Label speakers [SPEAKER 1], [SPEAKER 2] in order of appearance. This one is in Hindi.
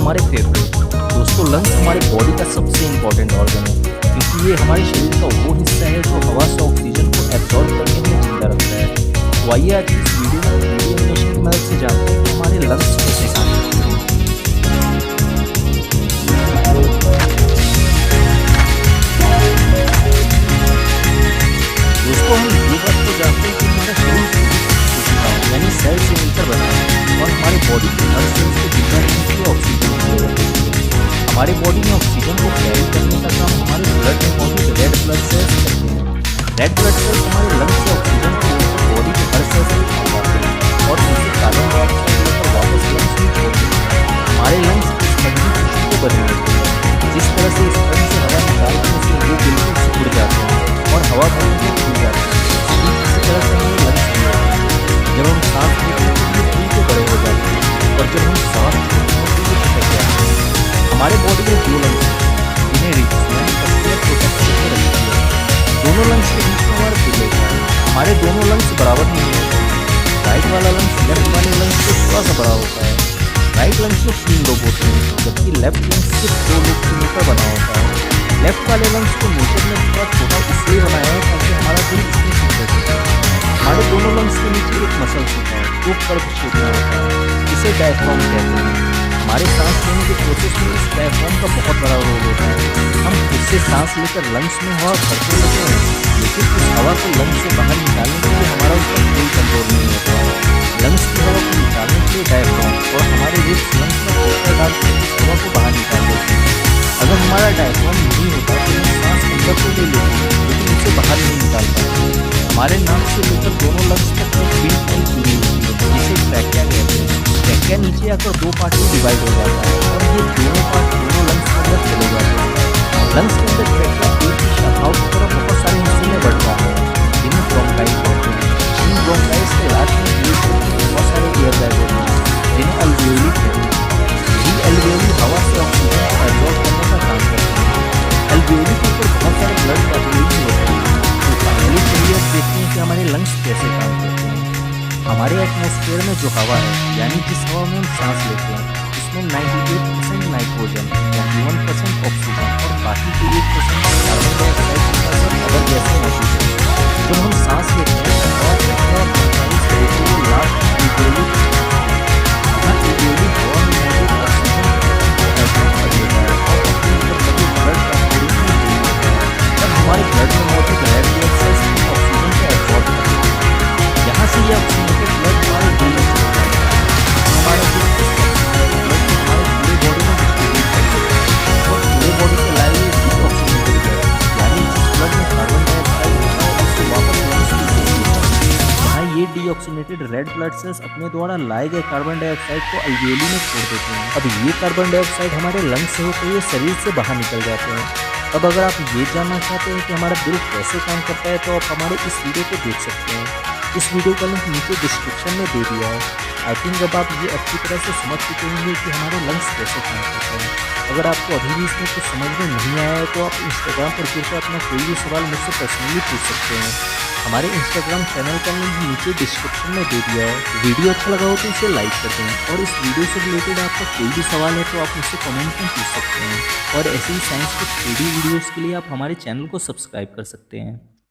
[SPEAKER 1] हमारे फेफड़े। दोस्तों लंग्स हमारे बॉडी का सबसे इम्पोर्टेंट ऑर्गन है, क्योंकि ये हमारे शरीर का वो हिस्सा है जो हवा से ऑक्सीजन को एब्जॉर्ब करके हमें जिंदा रखता है। तो आइए आज इस वीडियो में 3D एनिमेशन की मदद से जानते हैं कि हमारे लंग्स कैसे काम करते हैं। दोस्तों हम ये बात तो जानते हैं कि हमारा शरीर कोशिकाओं यानी सेल से मिलकर बना है और हमारे बॉडी के हर सेल्स को जिंदा रखने के लिए ऑक्सीजन की जरूरत होती है। हमारे बॉडी में ऑक्सीजन को कैरी करने का काम हमारे ब्लड में मौजूद रेड ब्लड सेल्स करते हैं। रेड ब्लड सेल्स हमारे लंग्स से ऑक्सीजन को लेकर बॉडी के हर सेल से निकालते हैं और उनसे कार्बन डाइऑक्साइड लेकर वापस लंग्स में छोड़ते हैं। हमारे लंग्स इस मजबूत टिश्यू को बने होते हैं। जिस तरह से इस तरह से हवा निकालने से वो बिल्कुल सिकुड़ जाते हैं और हवा भरने में खुल जाते हैं। इसी तरह से हमारे लंग्स भी होते हैं। जब हम सांस लेते हैं तो ये खुल के बड़े हो जाते हैं और जब हम सांस छोड़ते हैं तो ये छटक जाते हैं। हमारे बॉडी में दो लंग्स हैं जिन्हें रिब्स यानी पसलियां प्रोटेक्ट करके रखती है। दोनों लंग्स के बीच में हमारा दिल होता है। हमारे दोनों लंग्स बराबर नहीं होते हैं। राइट वाला लंग्स लेफ्ट वाले लंग्स से थोड़ा सा बड़ा होता है। राइट लंग्स में 3 लोब होते हैं, जबकि लेफ्ट लंग्स सिर्फ 2 लोब से मिलकर बना होता है। लेफ्ट वाले लंग्स को नेचर ने थोड़ा छोटा इसलिए बनाया है ताकि हमारा दिल इसमें फिट हो सके। हमारे दोनों लंग्स के नीचे एक मसल होता है जो कर्व शेप में होता है, इसे डायफ्राम कहते हैं। हमारे सांस लेने के प्रोसेस में इस डायफ्राम का बहुत बड़ा रोल होता है। हम खुद से सांस लेकर लंग्स में हवा भरते रहते हैं, लेकिन उस हवा को लंग्स से बाहर निकालने के लिए हमारा उस पर कोई कंट्रोल नहीं होता है। लंग्स की हवा को निकालने के लिए डायफ्राम और हमारे रिब्स लंग्स में प्रेशर डालकर इस हवा को बाहर निकाल देते हैं। अगर हमारा डायफ्राम नहीं होता तो हम सांस अंदर तो ले लेते हैं लेकिन उसे बाहर नहीं निकाल पाते। हमारे नाक से लेकर दोनों लंग्स तक एक बिल्ड पाइप जुड़ी होती है जिसे ट्रैकिया कहते हैं। ट्रैकिया नीचे आकर 2 पार्ट में डिवाइड हो जाता है और ये दोनों पार्ट दोनों लंग्स के अंदर चले जाते हैं। लंग्स के अंदर ट्रैकिया पेट की शाखाओं की तरफ बहुत सारे हिस्से में बढ़ता है जिन्हें ब्रोंकाइल कहते हैं। इन ब्रोंकाइल्स के इलाज में बहुत सारे एयर बैग होते हैं जिन्हें अल्वेओली कहते हैं। यही अल्वेओली हवा से ऑक्सीजन को एब्जॉर्ब करने का काम करते हैं। अल्वेओली के ऊपर बहुत सारे ब्लड कैपिलरीज होते हैं। तो फाइनली चलिए अब देखते हैं कि हमारे लंग्स कैसे काम करते हैं। हमारे एटमॉस्फेयर में जो हवा है यानी जिस हवा में हम सांस लेते हैं उसमें 98% नाइट्रोजन, 21% ऑक्सीजन और बाकी के 1% कार्बन डाइऑक्साइड के साथ अदर गैसें मौजूद हैं। जब हम सांस लेते हैं तो हवा हवा में मौजूद ऑक्सीजन को एब्जॉर्ब कर लेता है और अपने अंदर लगे ब्लड कैपिलरीज में ले लेता है। तब हमारे ब्लड में मौजूद रेड ब्लड सेल्स ऑक्सीजन को एब्जॉर्ब करते हैं। यहाँ से ये ऑक्सीजनेटेड ब्लड हमारे दिल में चला जाता है। हमारे दिल को ब्लड को हमारे पूरे बॉडी में डिस्ट्रीब्यूट करते हैं और पूरे बॉडी से लाए हुए डीऑक्सीजनेटेड ब्लड यानी जिस ब्लड में कार्बन डाइऑक्साइड होता है उसे वापस लंग्स में भेजते हैं। यहाँ ये डीऑक्सीजनेटेड रेड ब्लड सेल्स अपने द्वारा लाए गए कार्बन डाइऑक्साइड को अल्वेओली में छोड़ देते हैं। अब ये कार्बन डाइऑक्साइड हमारे लंग्स से होते हुए शरीर से बाहर निकल जाते हैं। अब अगर आप ये जानना चाहते हैं कि हमारा दिल कैसे काम करता है तो आप हमारे इस वीडियो को देख सकते हैं। इस वीडियो का लिंक नीचे डिस्क्रिप्शन में दे दिया है। आई थिंक अब आप ये अच्छी तरह से समझ चुके होंगे कि हमारे लंग्स कैसे काम करते हैं। अगर आपको अभी भी इसमें कुछ समझ में नहीं आया है तो आप इंस्टाग्राम पर जुड़कर अपना कोई भी सवाल मुझसे पर्सनली पूछ सकते हैं। हमारे इंस्टाग्राम चैनल का लिंक नीचे डिस्क्रिप्शन में दे दिया है। वीडियो अच्छा लगा हो तो इसे लाइक कर दें और इस वीडियो से रिलेटेड आपका कोई भी सवाल है तो आप मुझसे कमेंट में पूछ सकते हैं। और ऐसे ही साइंस के 3D वीडियोज़ के लिए आप हमारे चैनल को सब्सक्राइब कर सकते हैं।